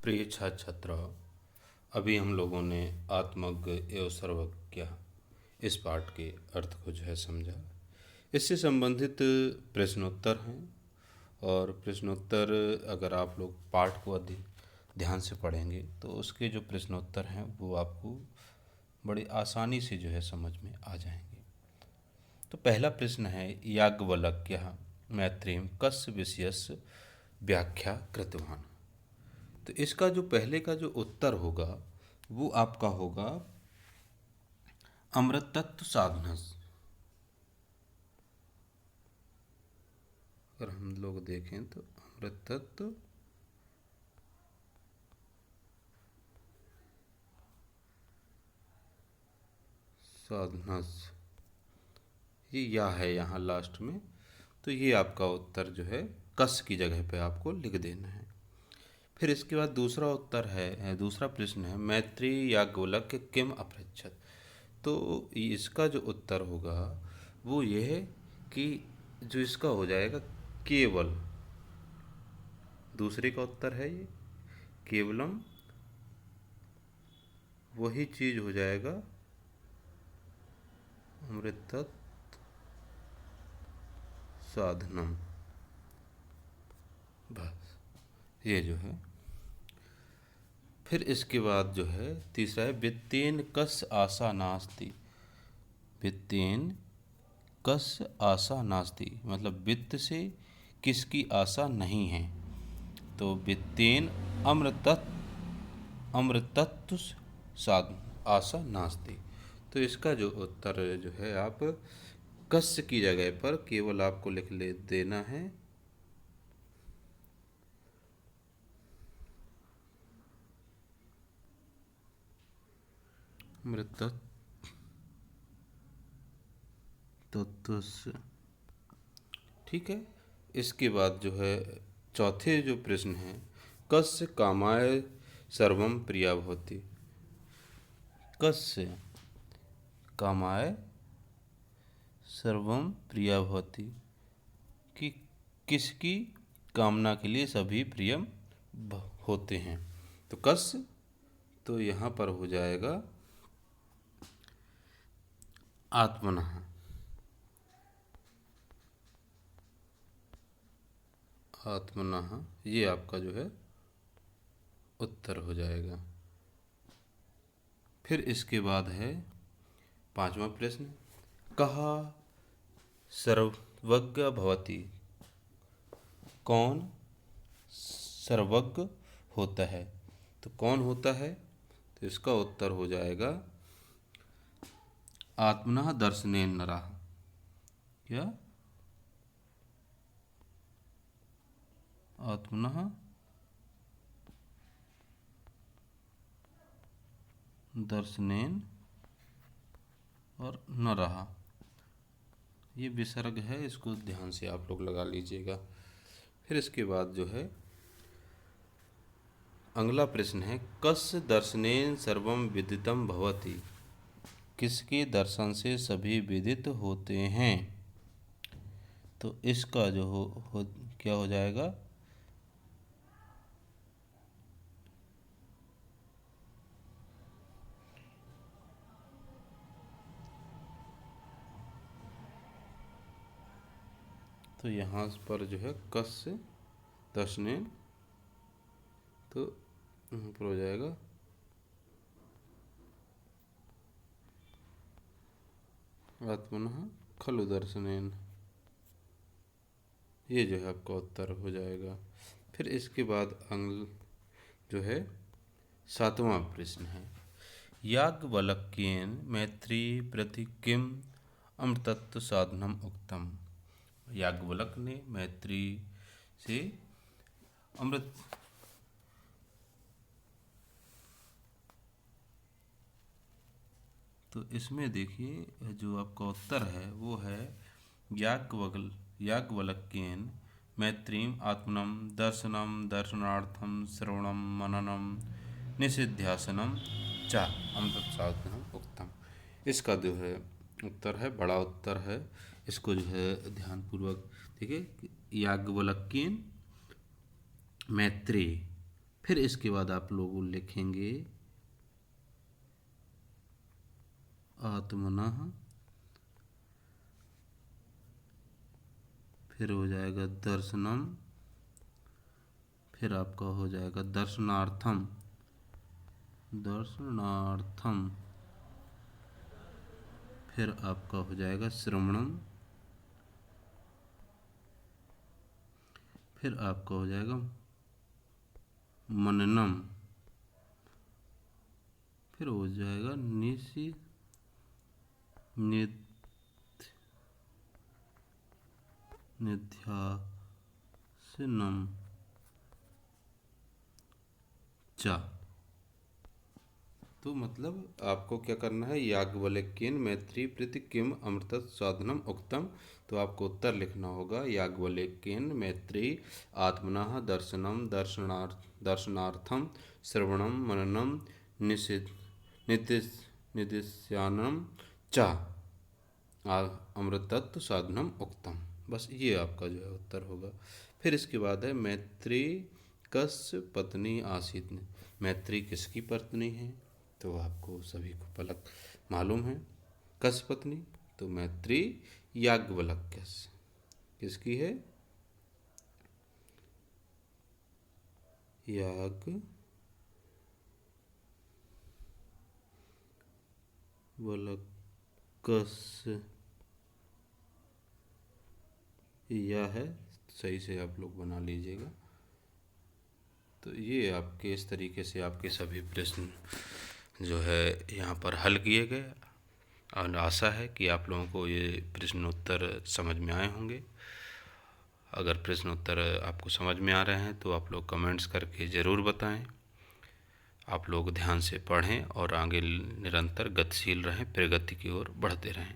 प्रिय छात्र छात्राओं, अभी हम लोगों ने आत्मज्ञ एवं सर्वज्ञ इस पाठ के अर्थ को जो है समझा। इससे संबंधित प्रश्नोत्तर हैं और प्रश्नोत्तर अगर आप लोग पाठ को अधिक ध्यान से पढ़ेंगे तो उसके जो प्रश्नोत्तर हैं वो आपको बड़ी आसानी से जो है समझ में आ जाएंगे। तो पहला प्रश्न है, याज्ञवल्क्यः मैत्रीं कस्य विषयस्य व्याख्या कृतवान्। तो इसका जो पहले का जो उत्तर होगा वो आपका होगा अमृतत्व साधनस। अगर हम लोग देखें तो अमृतत्व साधनस, ये या है यहाँ लास्ट में, तो ये आपका उत्तर जो है कस की जगह पे आपको लिख देना है। फिर इसके बाद दूसरा उत्तर है, दूसरा प्रश्न है, मैत्री याज्ञवल्क्य किम अपृच्छत। तो इसका जो उत्तर होगा वो ये है कि जो इसका हो जाएगा केवल, दूसरे का उत्तर है ये केवलम, वही चीज हो जाएगा अमृतत्व साधनम। बस ये जो है। फिर इसके बाद जो है तीसरा है, वित्तेन कस आशा नास्ति। वित्तेन कस आशा नास्ति मतलब वित्त से किसकी आशा नहीं है। तो वित्तेन अमृतत्व साध आशा नास्ति। तो इसका जो उत्तर जो है आप कस की जगह पर केवल आपको लिख ले देना है अमृतत्व। ठीक है। इसके बाद जो है चौथे जो प्रश्न है, कस्य कामाय सर्वम प्रिया भवति। कस्य कामाय सर्वम प्रिया भवति, कि किसकी कामना के लिए सभी प्रिय होते हैं। तो कस्य, तो यहाँ पर हो जाएगा आत्मनः। आत्मनः ये आपका जो है उत्तर हो जाएगा। फिर इसके बाद है पांचवा प्रश्न, कहा सर्वज्ञ भवति। कौन सर्वज्ञ होता है। तो कौन होता है, तो इसका उत्तर हो जाएगा आत्मनः दर्शनेन नरः। क्या? आत्मनः दर्शनेन और नरः, ये विसर्ग है, इसको ध्यान से आप लोग लगा लीजिएगा। फिर इसके बाद जो है अगला प्रश्न है, कस्य दर्शनेन सर्वम विदितम भवति। किसके दर्शन से सभी विदित होते हैं। तो इसका जो हो क्या हो जाएगा, तो यहाँ पर जो है कस्य दर्शनेन, तो ऊपर हो जाएगा आत्मनः खलु दर्शनेन। ये जो है आपका उत्तर हो जाएगा। फिर इसके बाद जो है सातवां प्रश्न है, याज्ञवल्क्येन मैत्री प्रति किम अमृतत्व साधनम उक्तम। याज्ञवल्क्य ने मैत्री से अमृत, तो इसमें देखिए जो आपका उत्तर है वो है याज्ञवल्क्येन मैत्रीम आत्मनम दर्शनम दर्शनार्थम श्रवणम मननम निषिध्यासनम च अमृत साधनम उक्तम। इसका जो है उत्तर है, बड़ा उत्तर है, इसको जो है ध्यानपूर्वक देखिए। याज्ञवल्क्येन मैत्री फिर इसके बाद आप लोग लिखेंगे आत्मनः, फिर हो जाएगा दर्शनम, फिर आपका हो जाएगा दर्शनार्थम, दर्शनार्थम, फिर आपका हो जाएगा श्रवणम, फिर आपका हो जाएगा मननम, फिर हो जाएगा निध्यासनम चा। तो मतलब आपको क्या करना है, याज्ञवल्क्येन मैत्री प्रति किम अमृतत् साधनम उक्तम। तो आपको उत्तर लिखना होगा, याज्ञवल्क्येन मैत्री आत्मनः दर्शनम दर्शनार्थम श्रवणम मननम निदिस्यानम चा अमृतत्व साधनम उक्तम। बस ये आपका जो है उत्तर होगा। फिर इसके बाद है मैत्री कस्य पत्नी आसीत। मैत्री किसकी पत्नी है? तो आपको सभी को पलक मालूम है। कस्य पत्नी? तो मैत्री याज्ञवल्क्य। किसकी है? याज्ञवल्क्य। यह है, सही से आप लोग बना लीजिएगा। तो ये आपके इस तरीके से आपके सभी प्रश्न जो है यहाँ पर हल किए गए, और आशा है कि आप लोगों को ये प्रश्नोत्तर समझ में आए होंगे। अगर प्रश्नोत्तर आपको समझ में आ रहे हैं तो आप लोग कमेंट्स करके ज़रूर बताएं। आप लोग ध्यान से पढ़ें और आगे निरंतर गतिशील रहें, प्रगति की ओर बढ़ते रहें।